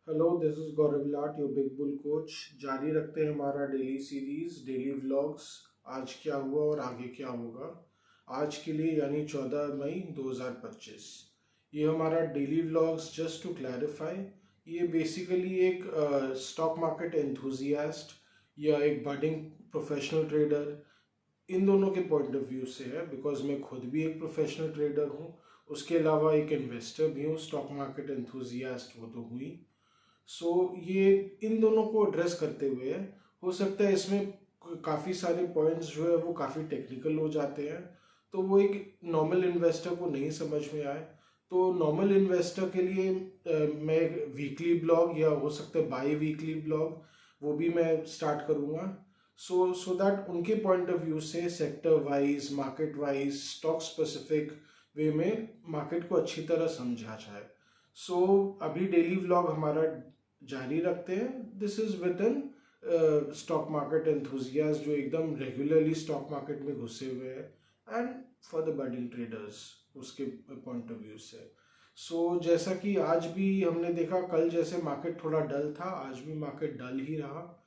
Hello, this is Gaurav Lat, your big bull coach. जारी रखते हैं हमारा डेली सीरीज, डेली व्लॉग्स। आज क्या हुआ और आगे क्या होगा आज के लिए, यानी 14 मई 2025। ये हमारा daily vlogs, just to clarify, ये बेसिकली एक स्टॉक मार्केट एंथुजियास्ट या एक बडिंग प्रोफेशनल ट्रेडर, इन दोनों के पॉइंट ऑफ व्यू से है। बिकॉज मैं खुद भी एक प्रोफेशनल ट्रेडर हूँ, उसके अलावा एक इन्वेस्टर भी हूँ। स्टॉक मार्केट एंथुजियास्ट वो तो हुई। ये इन दोनों को एड्रेस करते हुए हो सकता है इसमें काफ़ी सारे पॉइंट्स जो है वो काफ़ी टेक्निकल हो जाते हैं, तो वो एक नॉर्मल इन्वेस्टर को नहीं समझ में आए। तो नॉर्मल इन्वेस्टर के लिए मैं वीकली ब्लॉग या हो सकता है बाई वीकली ब्लॉग वो भी मैं स्टार्ट करूँगा। सो दैट उनके पॉइंट ऑफ व्यू से sector wise, market wise, stock specific way में मार्केट को अच्छी तरह समझा जाए। अभी डेली व्लॉग हमारा जारी रखते हैं। This is with in stock market enthusiast जो एकदम रेगुलरली स्टॉक मार्केट में घुसे हुए हैं, and for the budding traders उसके पॉइंट ऑफ व्यू से। जैसा कि आज भी हमने देखा, कल जैसे मार्केट थोड़ा डल था, आज भी मार्केट डल ही रहा।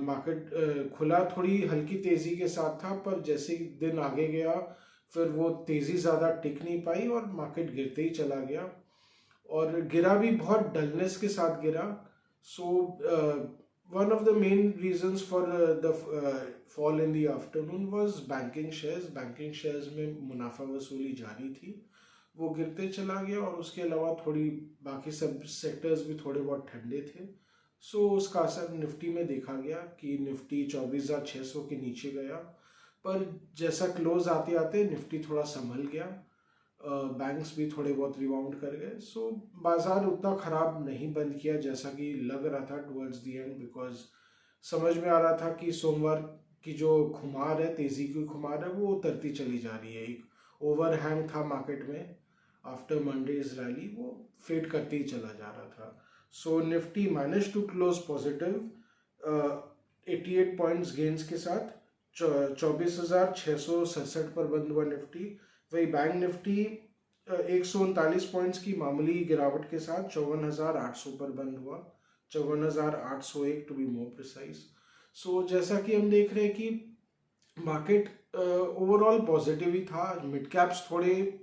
मार्केट खुला थोड़ी हल्की तेजी के साथ था, पर जैसे ही दिन आगे गया फिर वो तेजी ज़्यादा टिक नहीं पाई और मार्केट गिरते ही चला गया, और गिरा भी बहुत डलनेस के साथ गिरा। So one of the main reasons for the fall in the afternoon was banking shares. Banking shares में मुनाफा वसूली जारी थी, वो गिरते चला गया, और उसके अलावा थोड़ी बाकी सब सेक्टर्स भी थोड़े बहुत ठंडे थे। उसका असर निफ्टी में देखा गया कि निफ्टी 24,600 के नीचे गया, पर जैसा क्लोज आते आते निफ्टी थोड़ा संभल गया। बैंक्स भी थोड़े बहुत रिबाउंड कर गए। बाजार उतना खराब नहीं बंद किया जैसा कि लग रहा था टुवर्ड्स द एंड, बिकॉज समझ में आ रहा था कि सोमवार की जो खुमार है, तेजी की खुमार है, वो उतरती चली जा रही है। एक ओवरहैंग था मार्केट में आफ्टर मंडेज रैली, वो फेड करते ही चला जा रहा था। Nifty manage to close positive 88 points gains के साथ 24,667 पर बंद हुआ निफ्टी। वही बैंक निफ्टी 139 पॉइंट्स की मामूली गिरावट के साथ 54,800 पर बंद हुआ। 54,801 टू बी मोर प्रिसाइज। जैसा कि हम देख रहे हैं कि मार्केट ओवरऑल पॉजिटिव ही था। मिड कैप्स थोड़े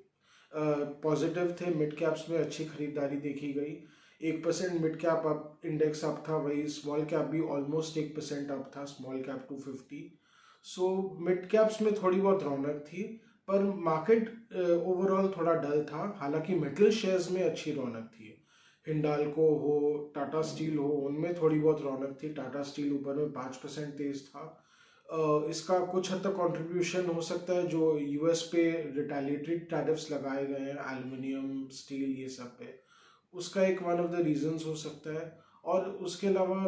पॉजिटिव थे, मिड कैप्स में अच्छी खरीदारी देखी गई। 1% mid cap up index up था, वही स्मॉल कैप भी ऑलमोस्ट 1% अप था, स्मॉल कैप 250। मिड कैप्स में थोड़ी बहुत रौनक थी, पर मार्केट ओवरऑल थोड़ा डल था। हालांकि मेटल शेयर्स में अच्छी रौनक थी। हिंडाल्को हो, टाटा स्टील हो, उनमें थोड़ी बहुत रौनक थी। टाटा स्टील ऊपर में 5% तेज था। इसका कुछ हद तक कंट्रीब्यूशन हो सकता है जो यूएस पे रिटेलिएटरी टैरिफ्स लगाए गए हैं एल्युमिनियम, स्टील, ये सब पे, उसका एक वन ऑफ द रीजंस हो सकता है। और उसके अलावा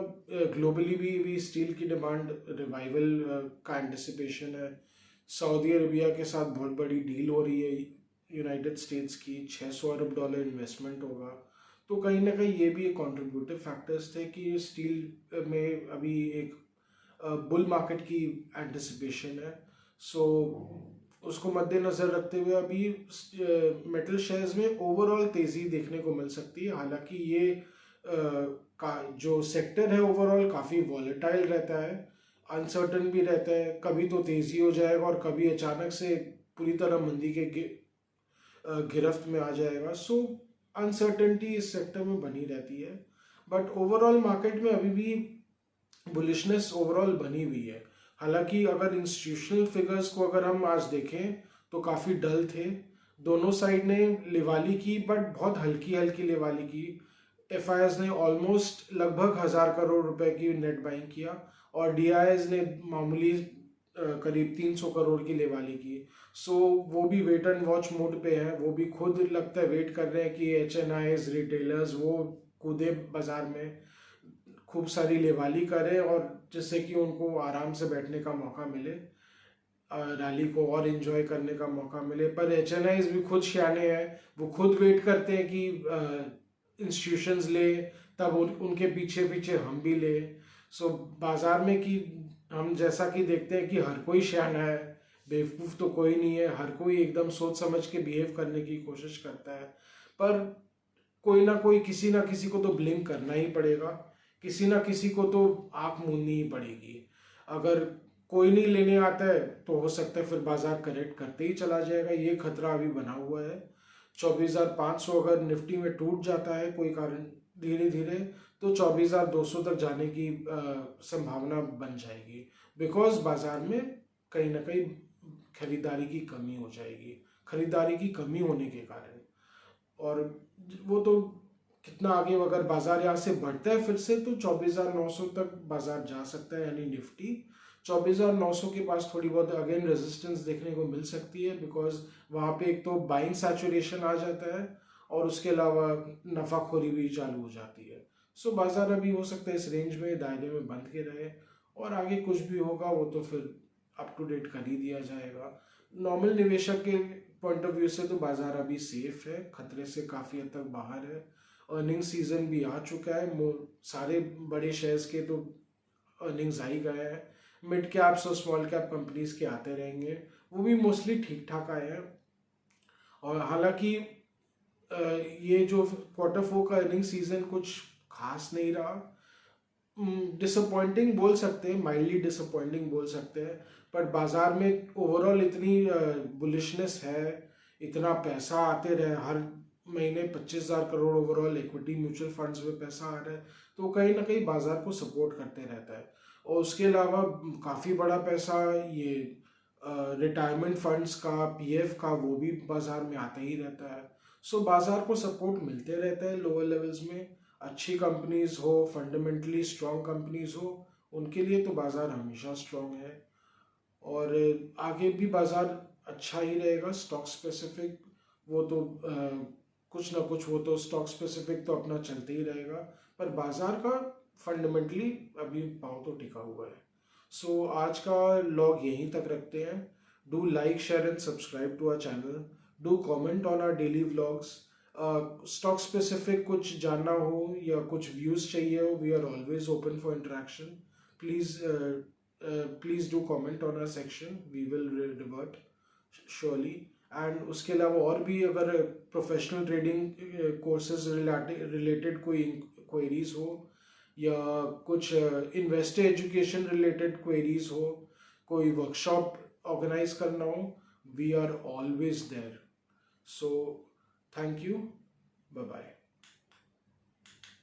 ग्लोबली भी स्टील की डिमांड रिवाइवल का एंटिसिपेशन है। सऊदी अरबिया के साथ बहुत बड़ी डील हो रही है यूनाइटेड स्टेट्स की, $600 अरब इन्वेस्टमेंट होगा। तो कहीं ना कहीं ये भी एक कॉन्ट्रीब्यूटिव फैक्टर्स थे कि स्टील में अभी एक बुल मार्केट की एंटिसिपेशन है। उसको मद्देनजर रखते हुए अभी मेटल शेयर्स में ओवरऑल तेजी देखने को मिल सकती है। हालांकि ये का जो सेक्टर है ओवरऑल काफ़ी वॉलेटाइल रहता है, अनसर्टन भी रहता है। कभी तो तेजी हो जाएगा और कभी अचानक से पूरी तरह मंदी के गिरफ्त में आ जाएगा। अनसर्टेनिटी इस सेक्टर में बनी रहती है, बट ओवरऑल मार्केट में अभी भी बुलिशनेस ओवरऑल बनी हुई है। हालांकि अगर इंस्टीट्यूशनल फिगर्स को अगर हम आज देखें तो काफ़ी डल थे। दोनों साइड ने लिवाली की, बट बहुत हल्की हल्की लिवाली की। एफ ने ऑलमोस्ट लगभग 1,000 करोड़ रुपए की नेट बाइंग किया, और डी ने मामूली करीब 300 करोड़ की लिवाली की। वो भी वेट एंड वॉच मोड पे है। वो भी खुद लगता है वेट कर रहे हैं कि HNIs रिटेलर्स वो कूदे बाजार में, खूब सारी लेवाली करें, और जिससे कि उनको आराम से बैठने का मौका मिले, रैली को और एंजॉय करने का मौका मिले। पर HNIs भी खुद सियाने हैं, वो खुद वेट करते हैं कि इंस्टीट्यूशंस ले, तब उनके पीछे पीछे हम भी ले। बाजार में कि हम जैसा कि देखते हैं कि हर कोई सियाना है, बेवकूफ़ तो कोई नहीं है। हर कोई एकदम सोच समझ के बिहेव करने की कोशिश करता है, पर कोई ना कोई, किसी ना किसी को तो ब्लिंक करना ही पड़ेगा, किसी ना किसी को तो आंख मूंदनी ही पड़ेगी। अगर कोई नहीं लेने आता है तो हो सकता है फिर बाजार करेक्ट करते ही चला जाएगा, ये खतरा अभी बना हुआ है। 24,500 अगर निफ्टी में टूट जाता है कोई कारण धीरे धीरे, तो 24,200 तक जाने की संभावना बन जाएगी, बिकॉज बाजार में कहीं ना कहीं खरीदारी की कमी हो जाएगी, खरीदारी की कमी होने के कारण। और वो तो कितना आगे, अगर बाजार यहाँ से बढ़ता है फिर से तो 24,900 तक बाजार जा सकता है, यानी निफ्टी 24,900 के पास थोड़ी बहुत अगेन रेजिस्टेंस देखने को मिल सकती है, बिकॉज वहाँ पे एक तो बाइंग सैचुरेशन आ जाता है और उसके अलावा नफाखोरी भी चालू हो जाती है। सो बाजार अभी हो सकता है इस रेंज में दायरे में बंद के रहे, और आगे कुछ भी होगा वो तो फिर अप टू डेट कर ही दिया जाएगा। नॉर्मल निवेशक के पॉइंट ऑफ व्यू से तो बाजार अभी सेफ है, खतरे से काफ़ी हद तक बाहर है। अर्निंग सीजन भी आ चुका है, सारे बड़े शेयर्स के तो अर्निंग्स आ ही गए हैं, मिड कैप्स और स्मॉल कैप कंपनीज के आते रहेंगे, वो भी मोस्टली ठीक ठाक आए हैं। और हालांकि ये जो Q4 का अर्निंग सीजन कुछ खास नहीं रहा, डिसअपॉइंटिंग बोल सकते हैं, माइल्डली डिसअपॉइंटिंग बोल सकते हैं, पर बाजार में ओवरऑल इतनी बुलिशनेस है, इतना पैसा आते रहे, हर महीने 25,000 crore overall equity mutual funds में पैसा आ रहा है, तो कहीं ना कहीं बाजार को सपोर्ट करते रहता है। और उसके अलावा काफ़ी बड़ा पैसा ये रिटायरमेंट फंड्स का, पीएफ का, वो भी बाजार में आता ही रहता है। सो बाजार को सपोर्ट मिलते रहता है लोअर लेवल्स में, अच्छी कंपनीज हो, फंडामेंटली स्ट्रॉन्ग कंपनीज हो, उनके लिए तो बाजार हमेशा स्ट्रॉन्ग है। और आगे भी बाजार अच्छा ही रहेगा। स्टॉक स्पेसिफिक वो तो कुछ ना कुछ, वो तो स्टॉक स्पेसिफिक तो अपना चलते ही रहेगा, पर बाजार का फंडामेंटली अभी पाँव तो टिका हुआ है। सो आज का लॉग यहीं तक रखते हैं। Do like, share and subscribe to our channel, do comment on our daily vlogs. Stock specific कुछ जानना हो या कुछ व्यूज चाहिए हो, we are always open for interaction. Please do comment on our section, we will revert surely. And उसके अलावा और भी अगर प्रोफेशनल ट्रेडिंग कोर्सेज रिलेटेड कोई क्वेरीज हो, या कुछ इन्वेस्टर एजुकेशन रिलेटेड क्वेरीज हो, कोई वर्कशॉप ऑर्गेनाइज करना हो, we are always there. So thank you, bye bye.